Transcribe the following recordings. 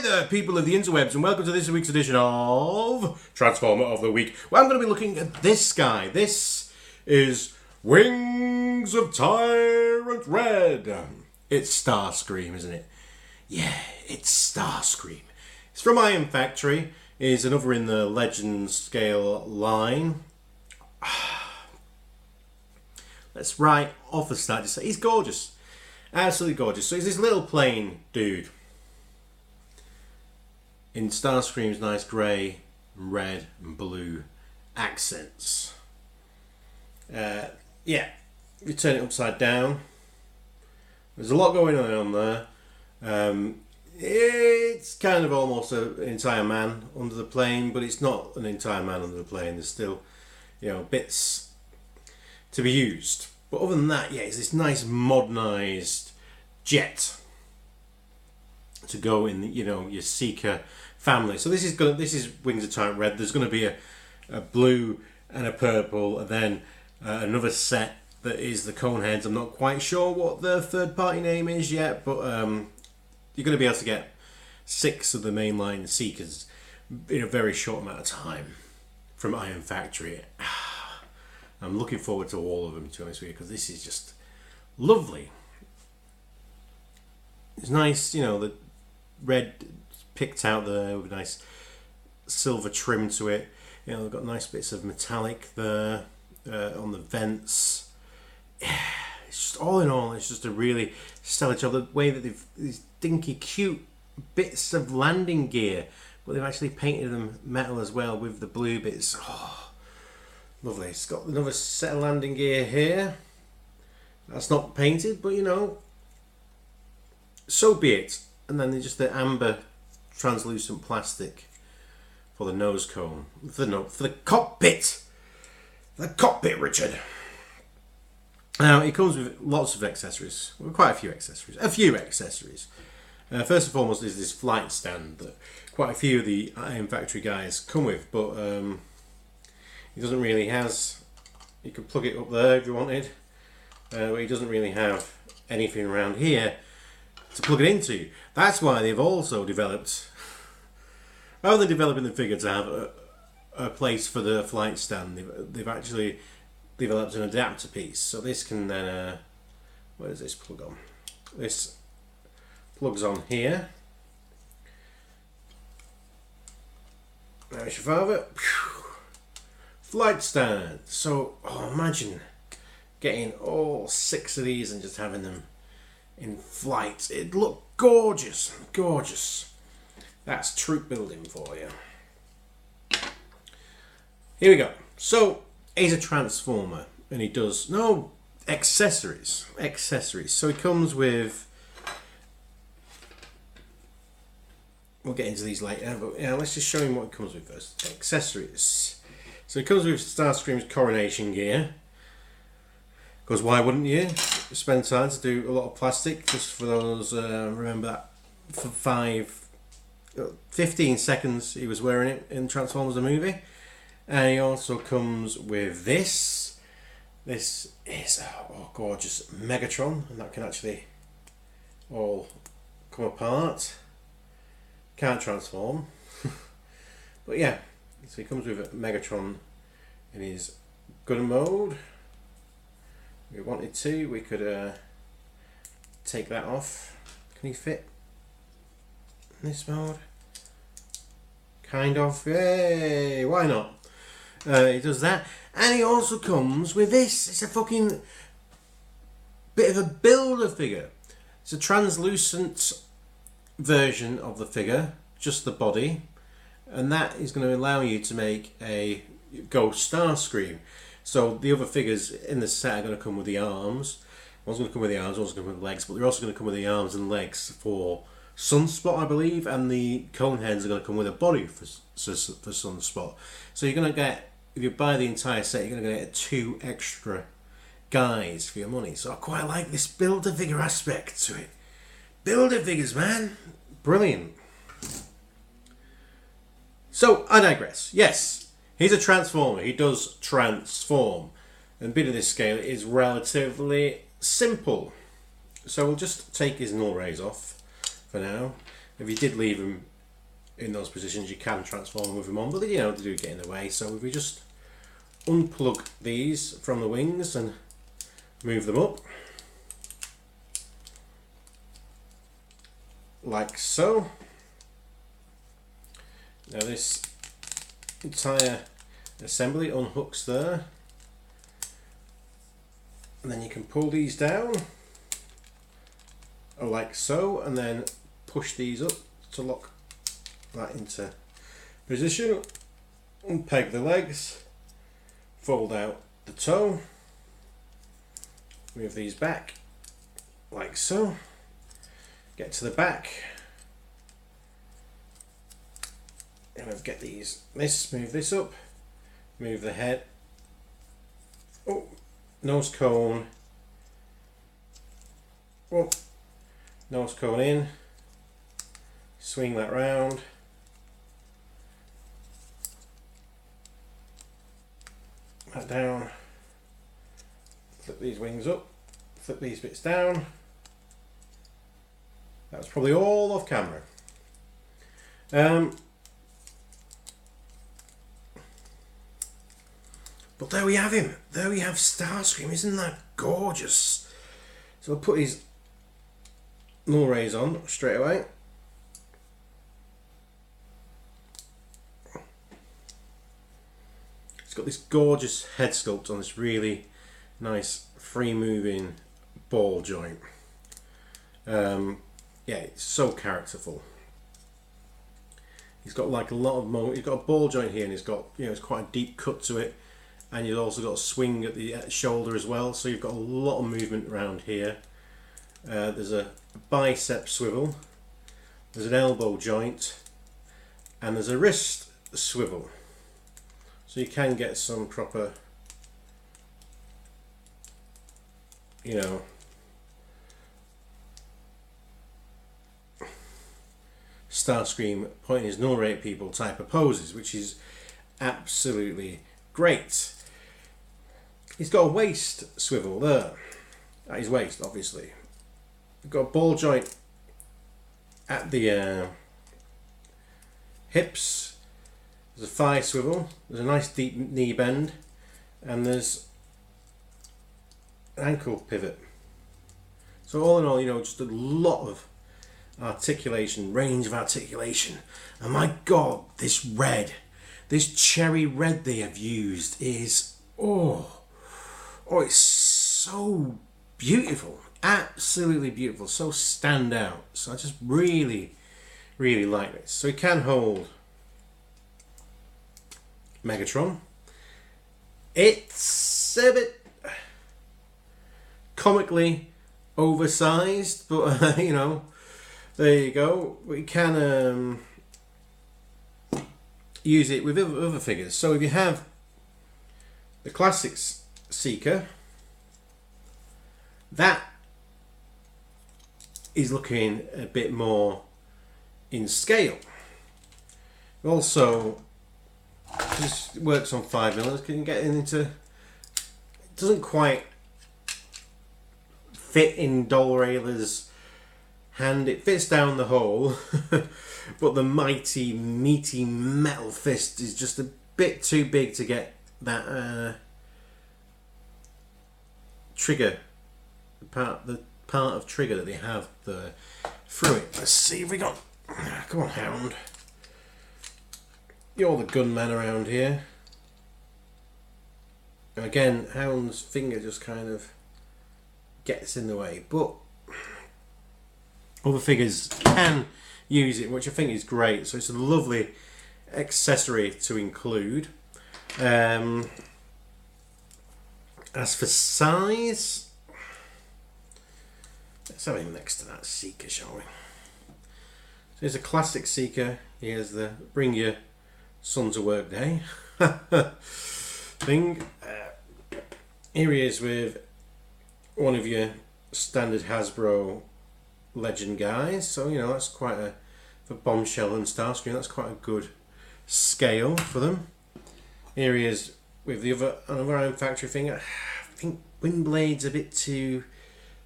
there, people of the interwebs, and welcome to this week's edition of Transformer of the Week, where I'm going to be looking at this guy. This is Wings of Tyrant Red. It's Starscream, isn't it? Yeah, it's Starscream. It's from Iron Factory. Is another in the Legend scale line. Let's right off the start just say he's gorgeous. Absolutely gorgeous. So he's this little plain dude in Starscream's nice grey, red and blue accents. Yeah, you turn it upside down. There's a lot going on there. It's kind of almost an entire man under the plane, but it's not an entire man under the plane. There's still, bits to be used. But other than that, yeah, it's this nice modernised jet to go in, your Seeker family. So this is Wings of Tyrant Red. There's going to be a blue and a purple, and then another set that is the Coneheads. I'm not quite sure what the third-party name is yet, but you're going to be able to get 6 of the mainline Seekers in a very short amount of time from Iron Factory. I'm looking forward to all of them, to be honest with you, because this is just lovely. It's nice, the red picked out there with a nice silver trim to it. They've got nice bits of metallic there on the vents. Yeah, it's just, all in all, it's just a really stellar job. The way that these dinky, cute bits of landing gear, but they've actually painted them metal as well with the blue bits. Oh, lovely. It's got another set of landing gear here. That's not painted, but so be it. And then just the amber translucent plastic for the nose cone. For the cockpit. The cockpit, Richard. Now, it comes with lots of accessories. Well, quite a few accessories. First and foremost is this flight stand that quite a few of the Iron Factory guys come with, but he doesn't really has. You could plug it up there if you wanted, but he doesn't really have anything around here to plug it into. That's why they've also developed, rather than developing the figure to have a place for the flight stand, they've actually developed an adapter piece. So this can then, where does this plug on? This plugs on here. There's your father. Flight stand. So, imagine getting all 6 of these and just having them in flight. It'd look gorgeous, gorgeous. That's troop building for you. Here we go. So, he's a transformer, and he does accessories. So he comes with. We'll get into these later, but let's just show him what it comes with first. Accessories. So it comes with Starscream's coronation gear. Because why wouldn't you spend time to do a lot of plastic just for those? Remember that for 15 seconds he was wearing it in Transformers the movie. And he also comes with this. This is a gorgeous Megatron, and that can actually all come apart. Can't transform. But yeah, so he comes with a Megatron in his gun mode. If we wanted to, we could take that off. Can he fit in this mode? Kind of. Yay! Why not? He does that, and he also comes with this. It's a fucking bit of a builder figure. It's a translucent version of the figure, just the body, and that is going to allow you to make a Ghost Starscream. So the other figures in the set are going to come with the arms. One's going to come with the arms, one's going to come with the legs, but they're also going to come with the arms and legs for Sunspot, I believe, and the Coneheads are going to come with a body for Sunspot. So you're going to get, if you buy the entire set, you're going to get 2 extra guys for your money. So I quite like this build-a-figure aspect to it. Build-a-figures, man. Brilliant. So, I digress. Yes, he's a transformer. He does transform. And a bit of this scale is relatively simple. So we'll just take his null rays off for now. If you did leave him in those positions, you can transform with them on, but you know, they do get in the way. So if we just unplug these from the wings and move them up, like so. Now this entire assembly unhooks there, and then you can pull these down like so, and then push these up to lock that into position. Unpeg the legs, fold out the toe, move these back like so, get to the back, and get these, move this up, move the head, oh, nose cone, oh, nose cone in, swing that round, that down, flip these wings up, flip these bits down. That was probably all off camera. But there we have him. There we have Starscream. Isn't that gorgeous? So I'll put his null rays on straight away. It's got this gorgeous head sculpt on this really nice free moving ball joint. Yeah, it's so characterful. He's got like a lot of he's got a ball joint here, and he's got, you know, it's quite a deep cut to it, and you've also got a swing at the shoulder as well. So you've got a lot of movement around here. There's a bicep swivel, there's an elbow joint, and there's a wrist swivel. So you can get some proper, you know, Starscream pointing his null ray at people type of poses, which is absolutely great. He's got a waist swivel there, at his waist obviously. We've got a ball joint at the hips, there's a thigh swivel, there's a nice deep knee bend, and there's an ankle pivot. So all in all, you know, just a lot of articulation, range of articulation. And my god, this red, this cherry red they have used is, oh, it's so beautiful, absolutely beautiful, so stand out. So I just really like this. So he can hold Megatron. It's a bit comically oversized, but you know, there you go. We can use it with other figures. So if you have the Classics Seeker, that is looking a bit more in scale. Also, this works on 5mm. Can get into, it doesn't quite fit in Dolrailer's hand. It fits down the hole, but the mighty meaty metal fist is just a bit too big to get that trigger, the part of trigger that they have there through it. Let's see if we got, come on Hound, you're the gunman around here. And again, Hound's finger just kind of gets in the way, but other figures can use it, which I think is great. So it's a lovely accessory to include. As for size, let's have him next to that Seeker, shall we? So here's a Classic Seeker. Here's the bring your son to work day thing. Here he is with one of your standard Hasbro Legend guys. So, you know, that's quite a, for Bombshell and Starscream, that's quite a good scale for them. Here he is with the another Iron Factory thing. I think Windblade's a bit too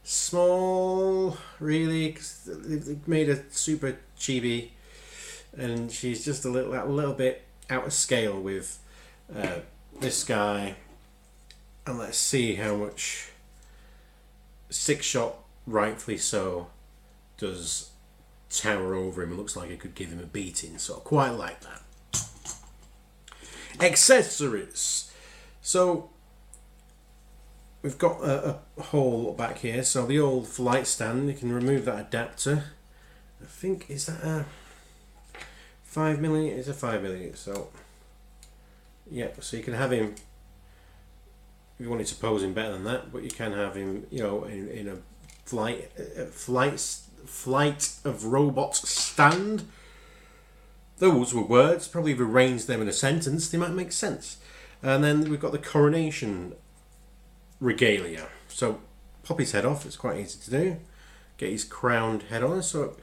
small, really, because they've made a super chibi and she's just a little bit out of scale with this guy. And let's see how much six shot, rightfully so, does tower over him. It looks like it could give him a beating, so I quite like that. Accessories. So we've got a hole back here. So the old flight stand, you can remove that adapter. I think, is that a 5mm? It's a 5mm. So yeah, so you can have him if you wanted to pose him better than that, but you can have him, you know, in a flight of robots stand. Those were words. Probably if we arranged them in a sentence, they might make sense. And then we've got the coronation regalia. So pop his head off. It's quite easy to do. Get his crowned head on. So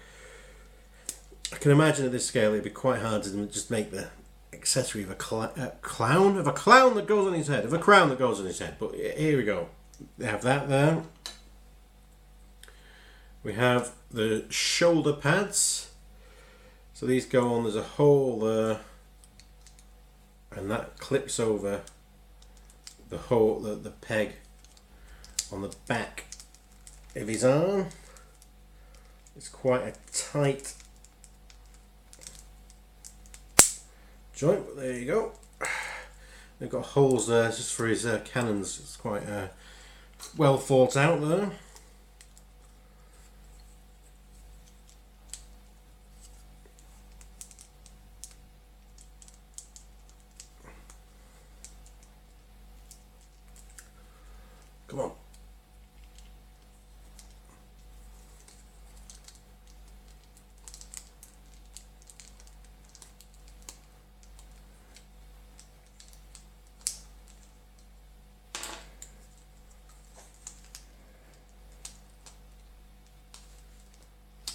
I can imagine at this scale it'd be quite hard to just make the accessory of a clown that goes on his head, of a crown that goes on his head. But here we go. They have that there. We have the shoulder pads. So these go on, there's a hole there, and that clips over the hole, the peg on the back of his arm. It's quite a tight joint, but there you go. They've got holes there just for his cannons. It's quite well thought out there. Come on.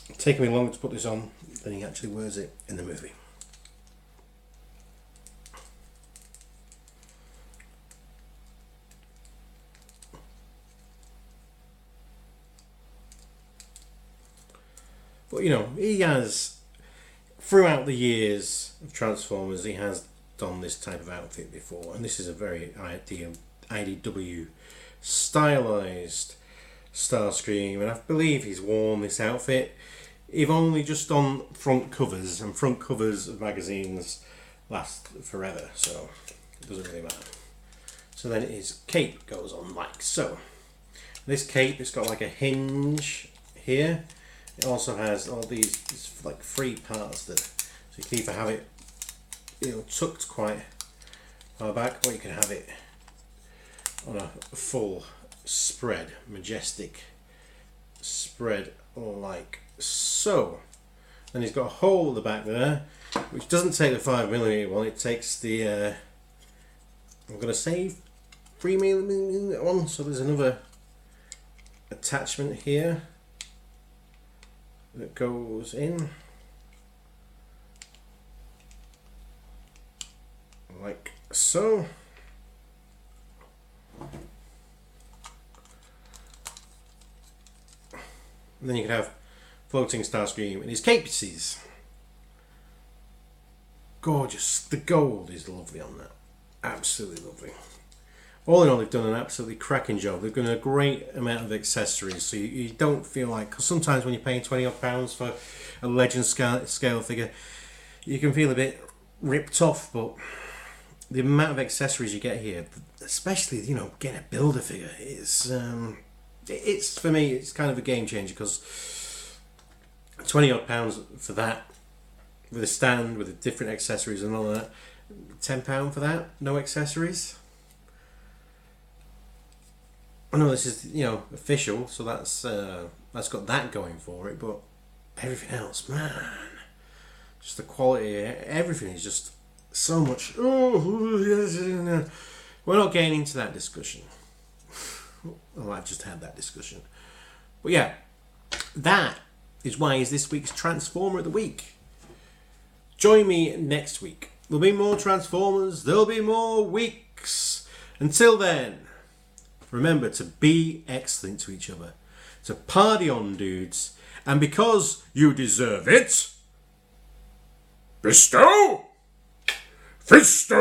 It's taken me longer to put this on than he actually wears it in the movie. But you know, he has, throughout the years of Transformers, he has done this type of outfit before, and this is a very IDW stylized Starscream, and I believe he's worn this outfit, if only just on front covers, and front covers of magazines last forever, so it doesn't really matter. So then his cape goes on like so. This cape, it's got like a hinge here. It also has all these like three parts that, so you can either have it, you know, tucked quite far back, or you can have it on a full spread, majestic spread like so. Then he's got a hole at the back there, which doesn't take the 5mm one. It takes the I'm going to say 3mm one. So there's another attachment here that goes in like so. And then you can have floating Starscream in his cape pieces. Gorgeous. The gold is lovely on that. Absolutely lovely. All in all, they've done an absolutely cracking job. They've done a great amount of accessories, so you don't feel like, because sometimes when you're paying £20 odd for a legend scale figure, you can feel a bit ripped off. But the amount of accessories you get here, especially, you know, getting a builder figure, is it's, for me, it's kind of a game changer, because £20 odd for that, with a stand, with the different accessories and all that, £10 for that, no accessories. I know this is, you know, official, so that's got that going for it, but everything else, man, just the quality, everything is just so much. Oh, we're not getting into that discussion. Well, I've just had that discussion. But yeah, that is why is this week's Transformer of the Week. Join me next week. There'll be more Transformers. There'll be more weeks. Until then, remember to be excellent to each other. To party on, dudes. And because you deserve it, Fisto! Fisto!